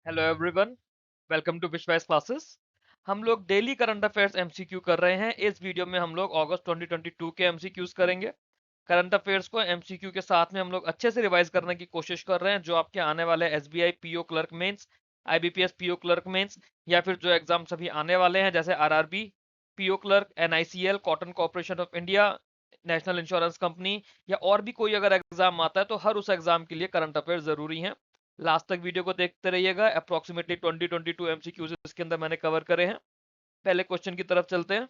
Hello everyone, welcome to विश्वास classes. हम लोग डेली करंट अफेयर्स एमसीक्यू कर रहे हैं। इस वीडियो में हम लोग अगस्त 2022 के एमसीक्यूज करेंगे। करंट अफेयर्स को एमसीक्यू के साथ में हम लोग अच्छे से रिवाइज करने की कोशिश कर रहे हैं, जो आपके आने वाले SBI PO clerk mains, IBPS PO clerk mains, या फिर जो एग्जाम्स अभी आने वाले हैं जैसे RRB PO clerk, NICL, cotton corporation of India, national insurance company, या और भी कोई अगर एग्जाम आता है तो हर उस एग्जाम के लिए करंट अफेयर्स जरूरी हैं। लास्ट तक वीडियो को देखते रहिएगा। अप्रोक्सीमेटली 20-22 एमसीक्यूज इसके अंदर मैंने कवर करे हैं। पहले क्वेश्चन की तरफ चलते हैं।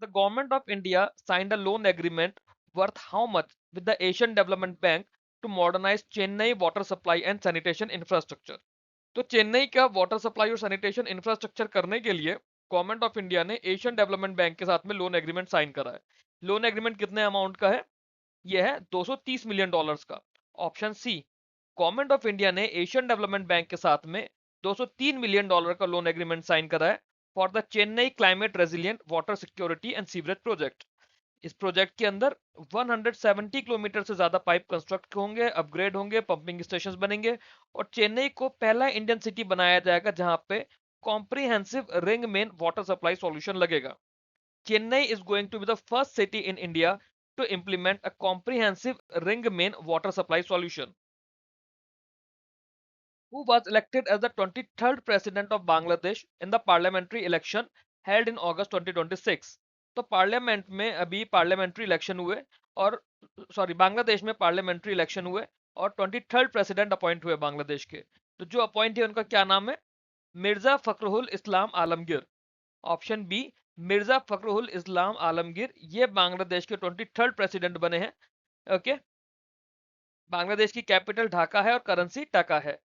The government of India signed a loan agreement worth how much with the Asian development bank to modernize Chennai water supply and sanitation infrastructure. तो चेन्नई का वाटर सप्लाई और सैनिटेशन इंफ्रास्ट्रक्चर करने के लिए गवर्नमेंट ऑफ इंडिया ने एशियन डेवलपमेंट बैंक के साथ में लोन एग्रीमेंट साइन करा है। लोन एग्रीमेंट कितने अमाउंट का है? यह है 230 मिलियन डॉलर्स का। Option C, government of India ने एशियन डेवलपमेंट बैंक के साथ में 203 मिलियन डॉलर का लोन एग्रीमेंट साइन करा है for the Chennai climate resilient water security and sewerage project. इस प्रोजेक्ट के अंदर 170 किलोमीटर से ज्यादा पाइप कंस्ट्रक्ट होंगे, अपग्रेड होंगे, पंपिंग स्टेशन बनेंगे, और चेन्नई को पहला इंडियन सिटी बनाया जाएगा जहां पे comprehensive ring main water supply solution लगेगा। Chennai is going to be the first city in India to implement a comprehensive ring main water supply solution. Who was elected as the 23rd president of Bangladesh in the parliamentary election held in August 2026? तो parliament में अभी parliamentary election हुए, और बांग्लादेश में parliamentary election हुए और 23rd president appoint हुए बांग्लादेश के। तो जो अपॉइंट है उनका क्या नाम है? मिर्जा फखरुल इस्लाम आलमगीर। ऑप्शन बी, मिर्जा फखरुल इस्लाम आलमगीर, ये बांग्लादेश के 23rd प्रेसिडेंट बने हैं। ओके। बांग्लादेश की कैपिटल ढाका है और करेंसी टका है।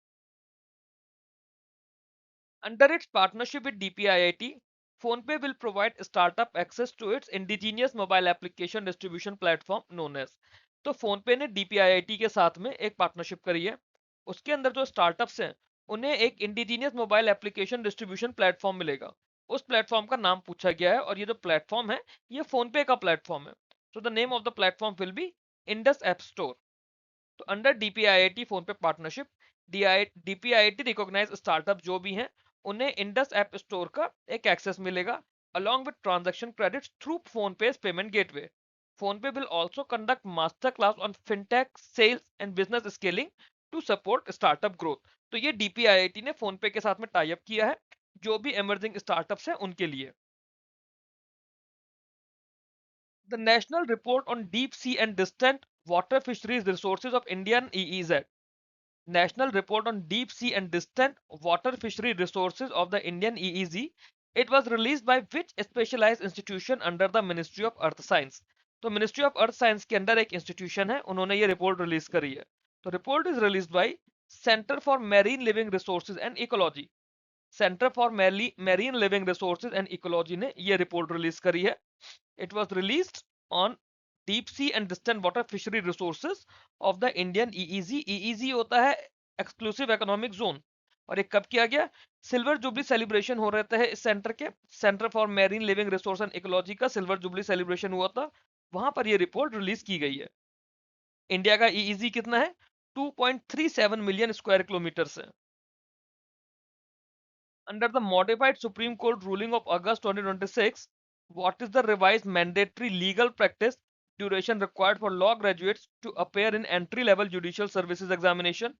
Under its partnership with DPIIT, PhonePe will provide startup access to its indigenous mobile application distribution platform known as. तो फोनपे ने डीपीआईआईटी के साथ में एक पार्टनरशिप करी है। उसके अंदर जो स्टार्टअप्स हैं उन्हें एक indigenous mobile application distribution platform मिलेगा। उस प्लेटफॉर्म का नाम पूछा गया है, और ये जो प्लेटफॉर्म है ये फोनपे का प्लेटफॉर्म है। So the name of the platform will be Indus app store. तो अंडर डीपीआईआईटी फोन पे पार्टनरशिप, डीपीआईआईटी रिकॉग्नाइज स्टार्टअप जो भी हैं उन्हें इंडस ऐप स्टोर का एक एक्सेस मिलेगा along with transaction credits through PhonePe's payment gateway. PhonePe will also conduct master class on fintech, sales and business scaling to support startup growth. तो ये DPIIT ने फोनपे के साथ में टाई अप किया है जो भी इमर्जिंग स्टार्टअप्स हैं उनके लिए। The National Report on Deep Sea and Distant Water Fisheries Resources of Indian EEZ, National Report on Deep Sea and Distant Water Fishery Resources of the Indian EEZ, it was released by which specialized institution under the Ministry of Earth Science? तो ministry of earth science के अंदर एक institution है, उन्होंने ये report release करी है। तो report is released by centre for marine living resources and ecology. Centre for marine living resources and ecology ने ये रिपोर्ट रिलीज करी है। It was released on deep sea and distant water fishery resources of the Indian EEG. EEG होता है exclusive economic zone. और ये कब किया गया? सिल्वर जुबली सेलिब्रेशन हो रहे थे इस सेंटर के, centre for marine living resource and ecology का सिल्वर जुबली सेलिब्रेशन हुआ था, वहां पर ये रिपोर्ट रिलीज की गई है। इंडिया का ईईजी कितना है? 2.37 मिलियन स्क्वायर किलोमीटर है। Under the modified Supreme Court ruling of August 2026, what is the revised mandatory legal practice duration required for law graduates to appear in entry level judicial services examination?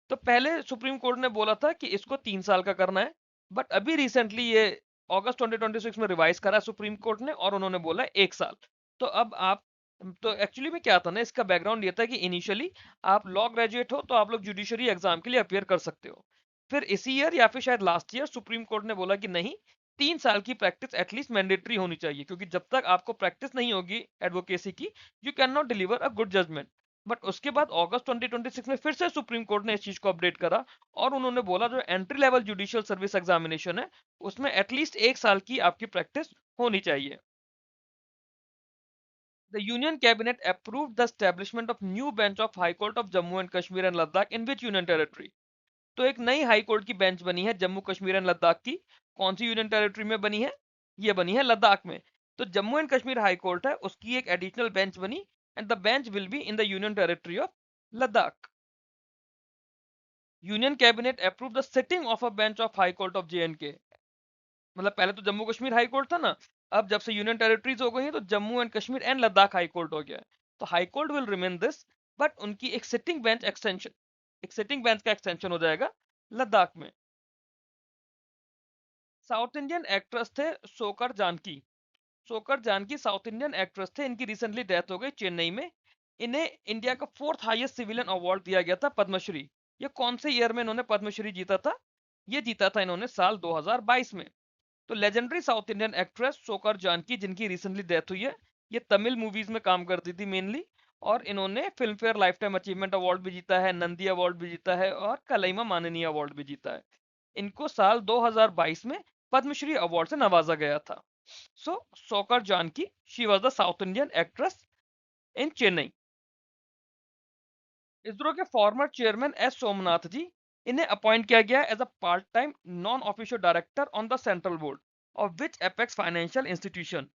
तो पहले supreme court ने बोला था कि इसको 3 साल का करना है, बट अभी रिसेंटली ये अगस्त 2026 में रिवाइज करा सुप्रीम कोर्ट ने और उन्होंने बोला 1 साल। तो अब आप, तो एक्चुअली में क्या था ना, इसका बैकग्राउंड ये था कि इनिशियली आप लॉ ग्रेजुएट हो तो आप लोग जुडिशरी एग्जाम के लिए अपियर कर सकते हो। फिर इसी ईयर या फिर शायद लास्ट ईयर सुप्रीम कोर्ट ने बोला कि नहीं, 3 साल की प्रैक्टिस एटलीस्ट मैंडेटरी होनी चाहिए, क्योंकि जब तक आपको प्रैक्टिस नहीं होगी एडवोकेसी की, you can not deliver a good judgement. But उसके बाद अगस्त 2026 में फिर से सुप्रीम कोर्ट ने इस चीज को अपडेट करा, और उन्होंने बोला जो entry level judicial service examination है उसमें एटलीस्ट 1 साल की आपकी प्रैक्टिस होनी चाहिए। The Union Cabinet approved the establishment of new bench of High Court of Jammu and Kashmir and Ladakh in which union territory? तो एक नई हाई कोर्ट की बेंच बनी है जम्मू कश्मीर एंड लद्दाख की। कौन सी यूनियन टेरिटरी में बनी है? ये बनी है लद्दाख में। तो Jammu and Kashmir high court है, उसकी एक एडिशनल बेंच बनी, and the bench will be in the union territory of Ladakh. Union cabinet approve the sitting of a bench of high court of J and K. मतलब पहले तो जम्मू कश्मीर हाई कोर्ट था ना, अब जब से यूनियन टेरिटरीज हो गई हैं तो Jammu and Kashmir and Ladakh high court हो गया है। तो high court will remain this, but उनकी एक सिटिंग बेंच एक्सटेंशन, एक सिटिंग बेंच का एक्सटेंशन हो जाएगा लद्दाख में। साउथ इंडियन एक्ट्रेस थे Sowcar Janaki. Sowcar Janaki south Indian actress थे, इनकी रिसेंटली डेथ हो गई चेन्नई में। इन्हें इंडिया का फोर्थ हाईएस्ट सिविलियन अवार्ड दिया गया था, पद्मश्री। ये कौन से ईयर में इन्होंने पद्मश्री जीता था? ये जीता था इन्होंने साल 2022 में। तो legendary south Indian actress Sowcar Janaki, जिनकी रिसेंटली डेथ हुई है, ये तमिल मूवीज में काम करती थी मेनली, और इन्होंने film fair life time achievement award भी जीता है, नंदी अवार्ड भी जीता है और कलईमा माननीय अवार्ड भी जीता है। इनको साल 2022 में पद्मश्री अवार्ड से नवाजा गया था। So Sowcar Janaki, she was the south Indian actress in Chennai. ISRO के former chairman S Somnath ji, इन्हें अपॉइंट किया गया as a part time non official director on the central board of which apex financial institution.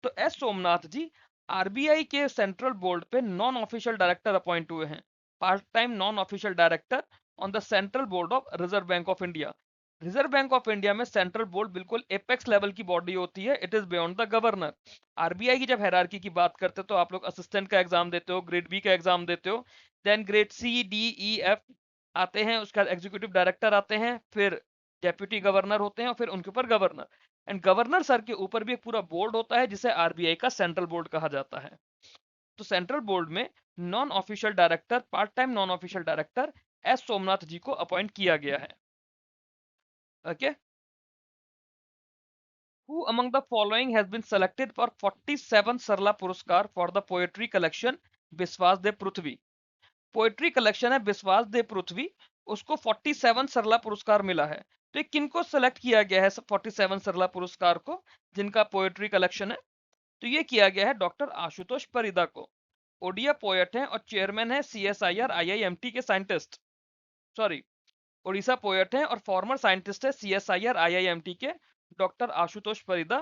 तो एस सोमनाथ जी आरबीआई के central board पे non official director appoint हुए हैं, part time non official director on the central board of reserve bank of India. Reserve bank of India में central board बिल्कुल apex level की body होती है, it is beyond the governor. RBI की जब hierarchy की बात करते हो तो आप लोग असिस्टेंट का एग्जाम देते हो, ग्रेड बी का एग्जाम देते हो, then grade C D E F आते हैं, उसका एग्जीक्यूटिव डायरेक्टर आते हैं, फिर डेप्यूटी गवर्नर होते हैं और फिर उनके ऊपर गवर्नर। एंड गवर्नर सर के ऊपर भी एक पूरा बोर्ड होता है जिसे आरबीआई का सेंट्रल बोर्ड कहा जाता है। तो सेंट्रल बोर्ड में non official director, part time non official director S Somnath ji को अपॉइंट किया गया है। Okay. Who among the following has been selected for 47 Sarla Puraskar for the poetry collection विश्वास दे पृथ्वी? पोएट्री कलेक्शन है विश्वास दे पृथ्वी, उसको 47 सरला पुरस्कार मिला है। तो ये किनको सेलेक्ट किया गया है 47 सरला पुरस्कार को, जिनका पोएट्री कलेक्शन है? तो ये किया गया है डॉक्टर आशुतोष परिदा को। ओडिया पोएट हैं और चेयरमैन है सीएसआईआर आईआईएमटी के साइंटिस्ट, सॉरी, ओडिशा पोएट हैं और फॉर्मर साइंटिस्ट है सीएसआईआर आईआईएमटी के doctor Ashutosh Parida.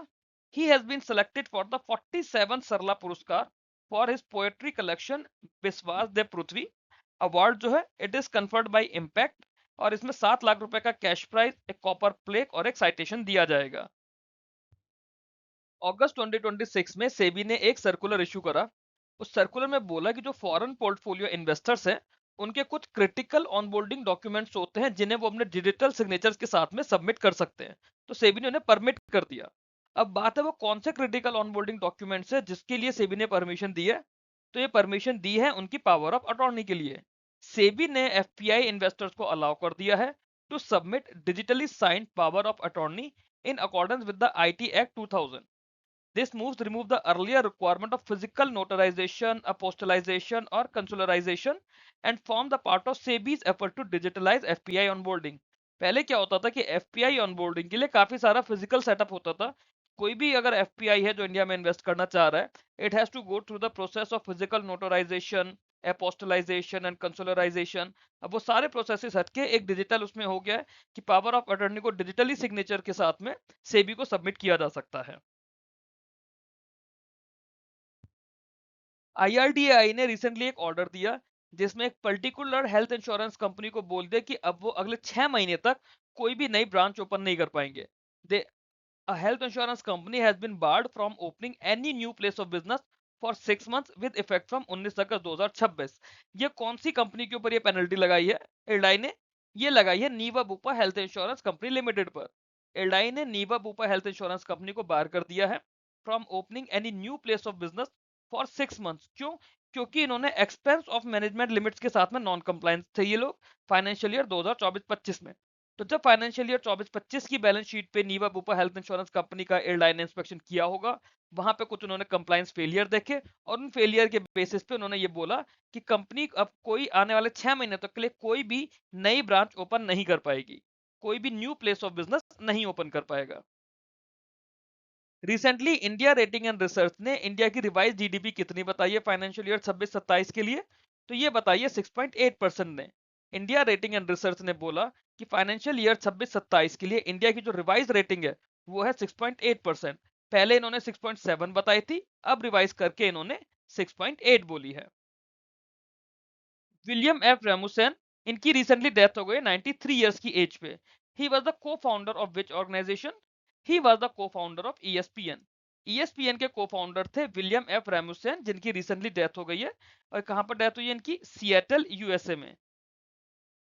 He has been selected for the 47 Sarala Puraskar for his poetry collection विश्वास दे पृथ्वी। अवार्ड जो है it is conferred bye impact, और इसमें 7 लाख रुपए का कैश प्राइज, एक कॉपर प्लेक और एक साइटेशन दिया जाएगा। अगस्त 2026 में सेबी ने एक सर्कुलर इशू करा। उस सर्कुलर में बोला कि जो फॉरेन पोर्टफोलियो इन्वेस्टर्स हैं, उनके कुछ क्रिटिकल ऑनबोर्डिंग डॉक्यूमेंट्स होते हैं जिन्हें वो अपने डिजिटल सिग्नेचर्स के साथ में सबमिट कर सकते हैं। तो सेबी ने उन्हें परमिट कर दिया। अब बात है वो कौन से क्रिटिकल ऑनबोर्डिंग डॉक्यूमेंट्स है जिसके लिए सेबी ने परमिशन दी है? तो ये परमिशन दी है उनकी पावर ऑफ अटॉर्नी के लिए। सेबी ने एफपीआई इन्वेस्टर्स को अलाउ कर दिया है to submit digitally signed power of attorney in accordance with the IT act 2000। This moves remove the earlier requirement of physical notarization, apostillization or consularization and form the part of SEBI's effort to digitalize FPI onboarding। पहले क्या होता था कि FPI onboarding के लिए काफी सारा physical setup होता था। कोई भी अगर FPI है जो इंडिया में इन्वेस्ट करना चाह रहा है, it has to go through the process of physical notarisation, apostillisation and consularisation. अब वो सारे प्रोसेसेस हटके एक डिजिटल उसमें हो गया है कि पावर ऑफ अटर्नी को डिजिटली सिग्नेचर के साथ में सेबी को सबमिट किया जा सकता है। आईआरडीएआई ने रिसेंटली एक ऑर्डर दिया जिसमें एक पर्टिकुलर हेल्थ इंश्योरेंस कंपनी को बोल दिया कि अब वो अगले 6 महीने तक कोई भी नई ब्रांच ओपन नहीं कर पाएंगे। दे A health insurance company has been barred from opening any new place of business for 6 months with effect from 19 अगस्त 2026। ये कौन सी कंपनी के ऊपर ये पेनल्टी लगाई है एल्डाई ने? ये लगाई है Niva Bupa health insurance company limited पर। एल्डाई ने Niva Bupa health insurance company को बार कर दिया है from opening any new place of business for 6 months. क्यों? क्योंकि इन्होंने एक्सपेंस ऑफ मैनेजमेंट लिमिट्स के साथ में नॉन कंप्लायंस थे ये लोग फाइनेंशियल ईयर 2024-25 में। तो जब फाइनेंशियल ईयर 24-25 की बैलेंस शीट पे नीवा बुपा हेल्थ इंश्योरेंस कंपनी का एयरलाइन ने इंस्पेक्शन किया होगा, वहां पे कुछ उन्होंने कंप्लायंस फेलियर देखे और उन फेलियर के बेसिस पे उन्होंने ये बोला कि कंपनी अब कोई आने वाले 6 महीने तक के लिए कोई भी नई ब्रांच ओपन नहीं कर पाएगी, कोई भी न्यू प्लेस ऑफ बिजनेस नहीं ओपन कर पाएगा। Recently India rating and research ने इंडिया की रिवाइज जीडीपी कितनी बताई है फाइनेंशियल ईयर 26-27 के लिए? तो ये बताइए 6.8% ने। इंडिया रेटिंग एंड रिसर्च ने बोला कि फाइनेंशियल ईयर 26-27 के लिए इंडिया की जो रिवाइज रेटिंग है वो है 6.8%। पहले इन्होंने 6.7 बताई थी, अब रिवाइज करके इन्होंने 6.8 बोली है। विलियम एफ रेमुसन इनकी रिसेंटली डेथ हो गई 93 ईयर्स की एज पे। He was the co founder of which organisation? He was the co founder of ESPN. ESPN के को फाउंडर थे विलियम एफ रेमुसन, जिनकी रिसेंटली डेथ हो गई है। और कहां पर डेथ हुई है इनकी? सिएटल यूएसए में।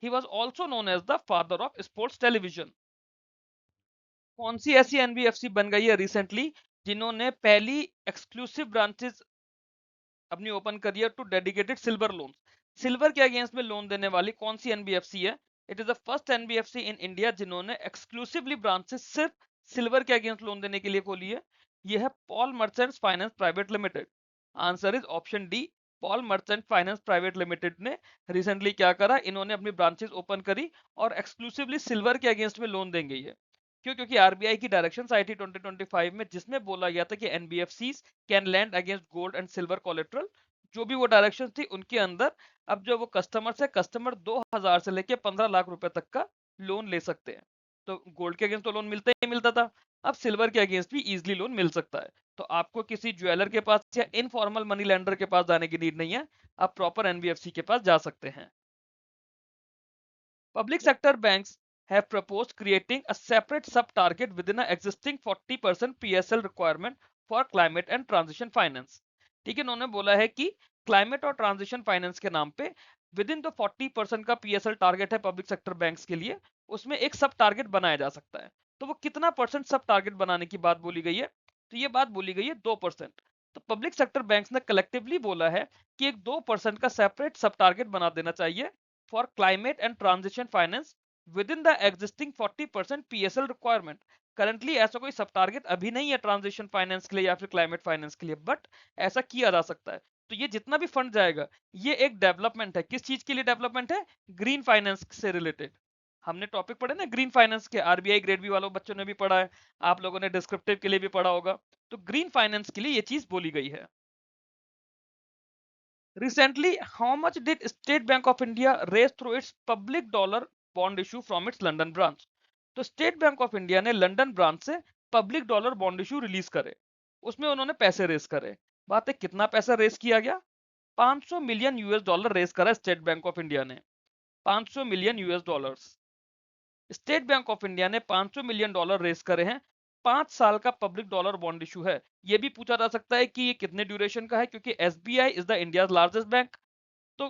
He was also known as the father of sports television. कौन सी ऐसी एनबीएफसी बन गई है रिसेंटली जिन्होंने पहली एक्सक्लूसिव ब्रांचेस अपनी ओपन करी है to dedicated silver loan? Silver के अगेंस्ट में लोन देने वाली कौन सी एनबीएफसी है? It is the first NBFC in India जिन्होंने एक्सक्लूसिवली ब्रांचेस सिर्फ सिल्वर के अगेंस्ट लोन देने के लिए खोली है। यह है Paul Merchants Finance Private Limited. Answer is option D. Paul Merchant Finance Private Limited ने रिसेंटली क्या करा, इन्होंने अपनी ब्रांचेस ओपन करी और एक्सक्लूसिवली सिल्वर के अगेंस्ट में लोन देंगे ये। क्यों? क्योंकि आरबीआई की डायरेक्शंस आई थी 2025 में, जिसमें बोला गया था कि NBFCs can land against gold and silver collateral. जो भी वो डायरेक्शन थी उनके अंदर अब जो वो कस्टमर है, कस्टमर 2000 से लेके 15 लाख रुपए तक का लोन ले सकते हैं। तो गोल्ड के अगेंस्ट तो लोन मिलता ही मिलता था, अब सिल्वर के अगेंस्ट भी इजीली लोन मिल सकता है। तो आपको किसी ज्वेलर के पास या इनफॉर्मल मनी लेंडर के पास जाने की नीड नहीं है, आप प्रॉपर एनबीएफसी के पास जा सकते हैं। Public sector banks have proposed creating a separate sub-target within an existing 40% PSL requirement for climate and transition finance। ठीक है, उन्होंने बोला है कि क्लाइमेट और ट्रांजिशन फाइनेंस के नाम पे विद इन द 40% का पीएसएल टारगेट है पब्लिक सेक्टर बैंक्स के लिए, उसमें एक सब टारगेट बनाया जा सकता है। तो वो कितना परसेंट सब टारगेट बनाने की बात बोली गई है? तो ये बात बोली गई है 2%। तो पब्लिक सेक्टर बैंक्स ने कलेक्टिवली बोला है कि एक 2% का सेपरेट सब टारगेट बना देना चाहिए for climate and transition finance within the existing 40% PSL requirement। Currently ऐसा कोई सब टारगेट अभी नहीं है ट्रांजिशन फाइनेंस के लिए या फिर क्लाइमेट फाइनेंस के लिए, बट ऐसा किया जा सकता है। तो ये जितना भी फंड जाएगा, ये एक डेवलपमेंट है। किस चीज के लिए डेवलपमेंट है? ग्रीन फाइनेंस से रिलेटेड। हमने टॉपिक पढ़े ना ग्रीन फाइनेंस के, आरबीआई ग्रेड बी वालों बच्चों ने भी पढ़ा है, आप लोगों ने डिस्क्रिप्टिव के लिए भी पढ़ा होगा। तो ग्रीन फाइनेंस के लिए ये चीज बोली गई है। Recently, how much did State Bank of India raise through its public dollar bond issue from its London branch? तो स्टेट बैंक ऑफ इंडिया ने लंदन ब्रांच से public dollar bond issue release करे, उसमें उन्होंने पैसे रेस करे। बात है कितना पैसा रेस किया गया? 500 मिलियन यूएस डॉलर रेस करा स्टेट बैंक ऑफ इंडिया ने। 500 million US dollars. State bank of India ने 500 मिलियन डॉलर रेस करे हैं। 5 साल का पब्लिक डॉलर बॉन्ड इशू है। यह भी पूछा जा सकता है कि ये कितने ड्यूरेशन का है, क्योंकि SBI is the India largest bank. तो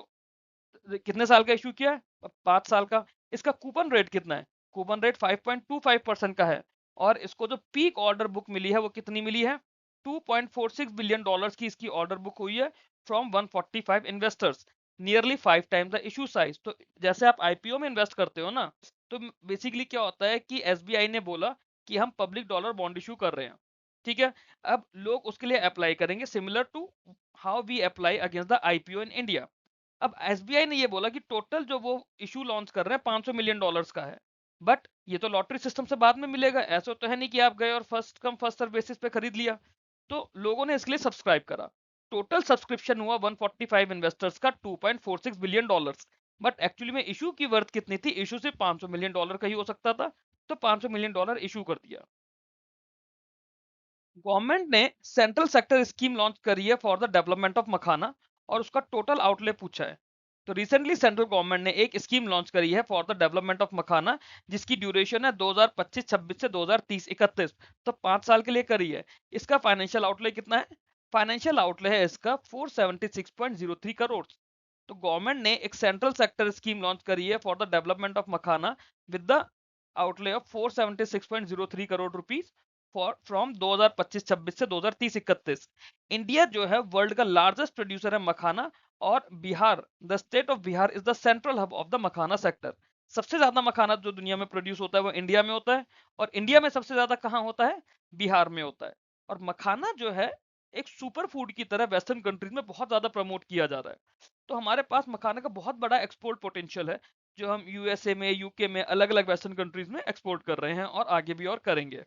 कितने साल का इशू किया है? 5 साल का। इसका कूपन रेट कितना है? कूपन रेट 5.25% का है। और इसको जो पीक ऑर्डर बुक मिली है वो कितनी मिली है? 2.46 बिलियन डॉलर्स की इसकी ऑर्डर बुक हुई है from 145 investors, nearly 5 times the issue size. तो जैसे आप आईपीओ में इन्वेस्ट करते हो ना, तो बेसिकली क्या होता है कि एसबीआई ने बोला कि हम पब्लिक डॉलर बॉन्ड इशू कर रहे हैं। ठीक है, अब लोग उसके लिए अप्लाई करेंगे similar to how we apply against the IPO in India. अब एसबीआई ने ये बोला कि टोटल जो वो इशू लॉन्च कर रहे हैं 500 मिलियन डॉलर्स का है, बट ये तो लॉटरी सिस्टम से बाद में मिलेगा। ऐसा तो है नहीं कि आप गए और first come first serve basis पे खरीद लिया। तो लोगों ने इसके लिए सब्सक्राइब करा। टोटल सब्सक्रिप्शन हुआ 145 इन्वेस्टर्स का 2.46 बिलियन डॉलर्स। बट एक्चुअली में इशू की वर्थ कितनी थी? इशू सिर्फ 500 मिलियन डॉलर का ही हो सकता था, तो 500 मिलियन डॉलर इशू कर दिया। गवर्नमेंट ने सेंट्रल सेक्टर स्कीम लॉन्च करी है फॉर द डेवलपमेंट ऑफ मखाना, और उसका टोटल आउटले पूछा है। तो रिसेंटली सेंट्रल गवर्नमेंट ने एक स्कीम लॉन्च करी है फॉर द डेवलपमेंट ऑफ मखाना, जिसकी ड्यूरेशन है 2025-26 से 2030-31। तो 5 साल के लिए करी है। इसका फाइनेंशियल आउटले कितना है? फाइनेंशियल आउटले है इसका 476.03 करोड़। तो गवर्नमेंट ने एक सेंट्रल सेक्टर स्कीम लॉन्च करी है for the development of makhana with the outlay of 476.03 crore rupees for from 2025-26 से 2030-31। इंडिया जो है वर्ल्ड का लार्जेस्ट प्रोड्यूसर है मखाना, और Bihar, the state of Bihar is the central hub of the makhana sector. सबसे ज्यादा मखाना जो दुनिया में प्रोड्यूस होता है वो इंडिया में होता है, और इंडिया में सबसे ज्यादा कहाँ होता है? बिहार में होता है। और मखाना जो है एक सुपर फूड की तरह वेस्टर्न कंट्रीज में बहुत ज्यादा प्रमोट किया जा रहा है। तो हमारे पास मखाने का बहुत बड़ा एक्सपोर्ट पोटेंशियल है, जो हम यूएसए में, यूके में, अलग अलग वेस्टर्न कंट्रीज में एक्सपोर्ट कर रहे हैं और आगे भी और करेंगे।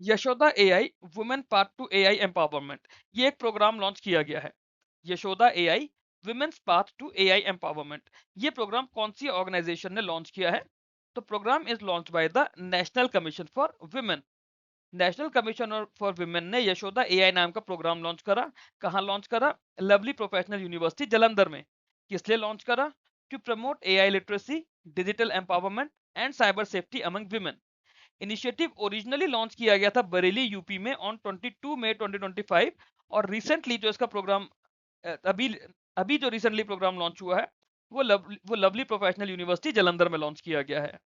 Yashoda AI women path to AI empowerment, ये एक प्रोग्राम लॉन्च किया गया है। Yashoda AI women's path to AI empowerment, ये प्रोग्राम कौन सी ऑर्गेनाइजेशन ने लॉन्च किया है? तो programme is launch by the national commission for women. National commission for women ने यशोदा एआई नाम का प्रोग्राम लॉन्च करा। कहाँ लॉन्च करा? लवली प्रोफेशनल यूनिवर्सिटी जालंधर में। किस लिए लॉन्च करा? to promote AI literacy, digital empowerment and cyber safety among women. Initiative originally launch किया गया था बरेली यूपी में ऑन 22 मई 2025 और रिसेंटली जो इसका प्रोग्राम अभी अभी जो रिसेंटली प्रोग्राम लॉन्च हुआ है वो लवली प्रोफेशनल यूनिवर्सिटी जलंधर में लॉन्च किया गया है।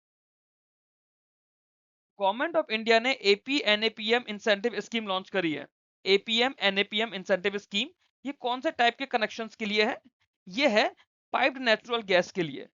गवर्नमेंट ऑफ इंडिया ने AP NAPM incentive scheme launch करी है। एपीएम एनएपीएम इंसेंटिव स्कीम ये कौन से टाइप के कनेक्शंस के लिए है? ये है पाइप्ड नेचुरल गैस के लिए।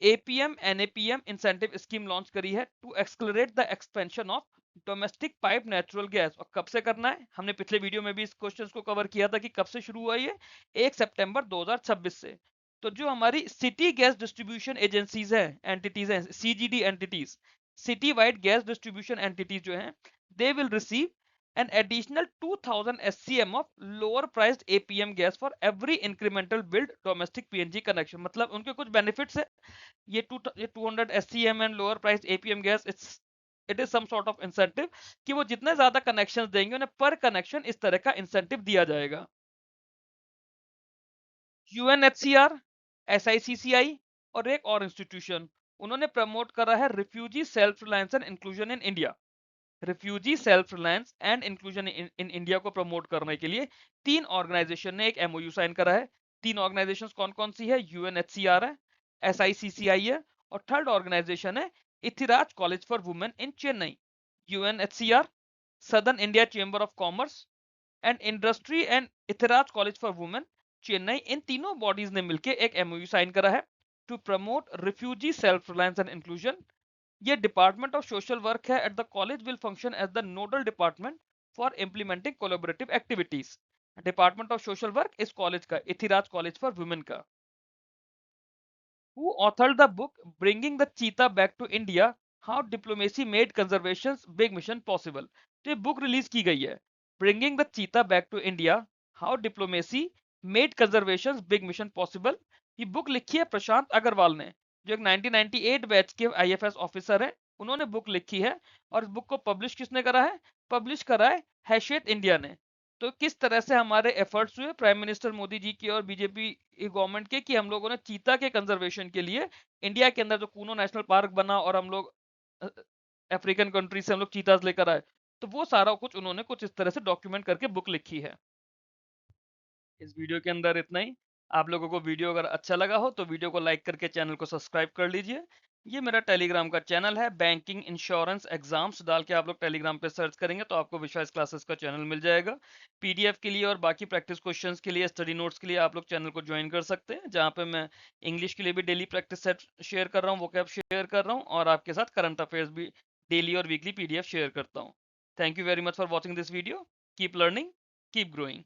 APM NAPM incentive scheme launch करी है to accelerate the expansion of domestic pipe natural gas. और कब से करना है? हमने पिछले वीडियो में भी इस क्वेश्चन को कवर किया था कि कब से शुरू हुआ ये 1 सितंबर 2026 से। तो जो हमारी सिटी गैस डिस्ट्रीब्यूशन एजेंसीज है, एंटिटीज हैं, CGD entities, city wide gas distribution entities जो हैं, they will receive an additional 2000 SCM of lower priced APM gas for every incremental build domestic PNG connection। मतलब उनके कुछ बेनिफिट्स है। ये 200 SCM and lower price APM gas, it is some sort of incentive कि वो जितने ज्यादा connection देंगे उन्हें पर कनेक्शन इस तरह का इंसेंटिव दिया जाएगा। यूएनएचसीआर, एसआईसीसीआई और एक और इंस्टीट्यूशन, उन्होंने प्रमोट करा है refugee self reliance and inclusion in India. Refugee self reliance and inclusion in India को प्रमोट करने के लिए तीन ऑर्गेनाइजेशन ने एक एमओयू साइन करा है। तीन ऑर्गेनाइजेशंस कौन कौन सी है? यूएनएचसीआर है, एसआईसीसीआई है और थर्ड ऑर्गेनाइजेशन है Ethiraj college for women in Chennai. UNHCR, southern India chamber of commerce and industry and Ethiraj college for women Chennai, इन तीनों बॉडीज ने मिलकर एक एमओयू साइन करा है to promote refugee self reliance and inclusion. ये डिपार्टमेंट ऑफ सोशल वर्क है at the college will function as the nodal department for implementing collaborative activities. Department of social work इस college का, Ethiraj college for women का। Who authored the book Bringing the Cheetah Back to India? How Diplomacy Made Conservation's Big Mission Possible? तो ये book release की गई है, Bringing the Cheetah Back to India, How Diplomacy Made Conservation's Big Mission Possible। ये book लिखी है प्रशांत अग्रवाल ने, जो एक 1998 बैच के आईएफएस ऑफिसर है। उन्होंने बुक लिखी है और इस बुक को पब्लिश किसने करा है? पब्लिश करा है हैशियत इंडिया ने। तो किस तरह से हमारे एफर्ट्स हुए प्राइम मिनिस्टर मोदी जी की और बीजेपी गवर्नमेंट के कि हम लोगों ने चीता के कंजर्वेशन के लिए इंडिया के अंदर जो कूनो नेशनल पार्क बना और हम लोग अफ्रीकन कंट्री से हम लोग चीताज लेकर आए, तो वो सारा कुछ उन्होंने कुछ इस तरह से डॉक्यूमेंट करके बुक लिखी है। इस वीडियो के अंदर इतना ही। आप लोगों को वीडियो अगर अच्छा लगा हो तो वीडियो को लाइक करके चैनल को सब्सक्राइब कर लीजिए। ये मेरा टेलीग्राम का चैनल है, बैंकिंग इंश्योरेंस एग्जाम्स डाल के आप लोग टेलीग्राम पे सर्च करेंगे तो आपको विश्वास क्लासेस का चैनल मिल जाएगा। पीडीएफ के लिए और बाकी प्रैक्टिस क्वेश्चंस के लिए, स्टडी नोट्स के लिए आप लोग चैनल को ज्वाइन कर सकते हैं, जहाँ पे मैं इंग्लिश के लिए भी डेली प्रैक्टिस सेट शेयर कर रहा हूँ, वोकैब शेयर कर रहा हूँ और आपके साथ करंट अफेयर्स भी डेली और वीकली पीडीएफ शेयर करता हूँ। Thank you very much for watching this video. Keep learning, keep growing.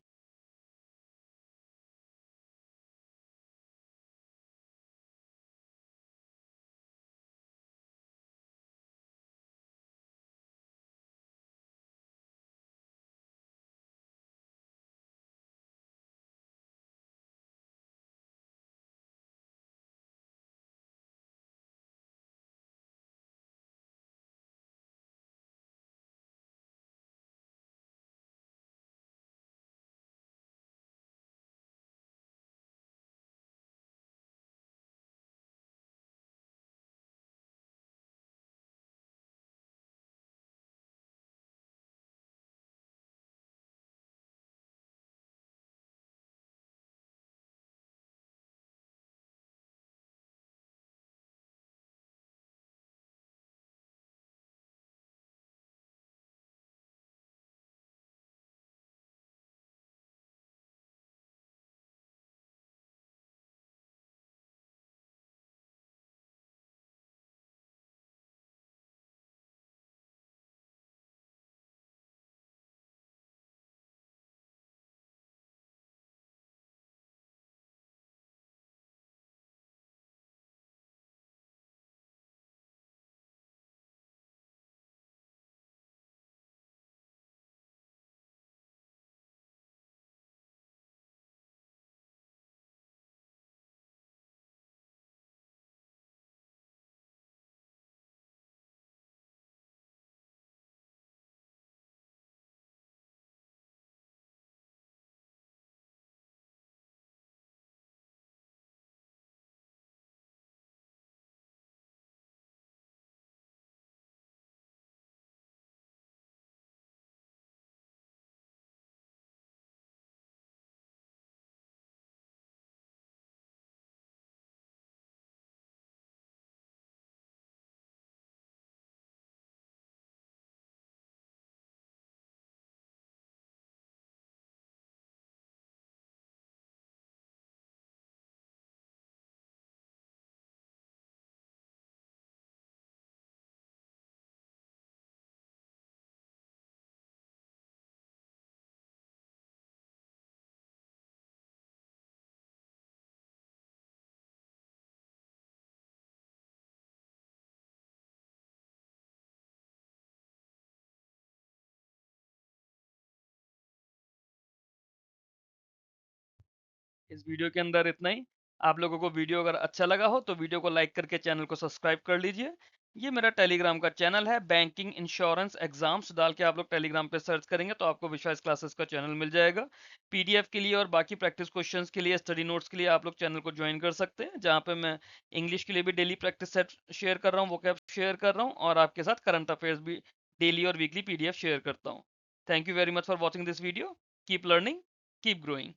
इस वीडियो के अंदर इतना ही। आप लोगों को वीडियो अगर अच्छा लगा हो तो वीडियो को लाइक करके चैनल को सब्सक्राइब कर लीजिए। ये मेरा टेलीग्राम का चैनल है, बैंकिंग इंश्योरेंस एग्जाम्स डाल के आप लोग टेलीग्राम पे सर्च करेंगे तो आपको विश्वास क्लासेस का चैनल मिल जाएगा। पीडीएफ के लिए और बाकी प्रैक्टिस क्वेश्चंस के लिए, स्टडी नोट्स के लिए आप लोग चैनल को ज्वाइन कर सकते हैं, जहाँ पे मैं इंग्लिश के लिए भी डेली प्रैक्टिस सेट शेयर कर रहा हूँ, वोकैब शेयर कर रहा हूँ, और आपके साथ करंट अफेयर्स भी डेली और वीकली पीडीएफ शेयर करता हूँ। Thank you very much for watching this video. Keep learning, keep growing.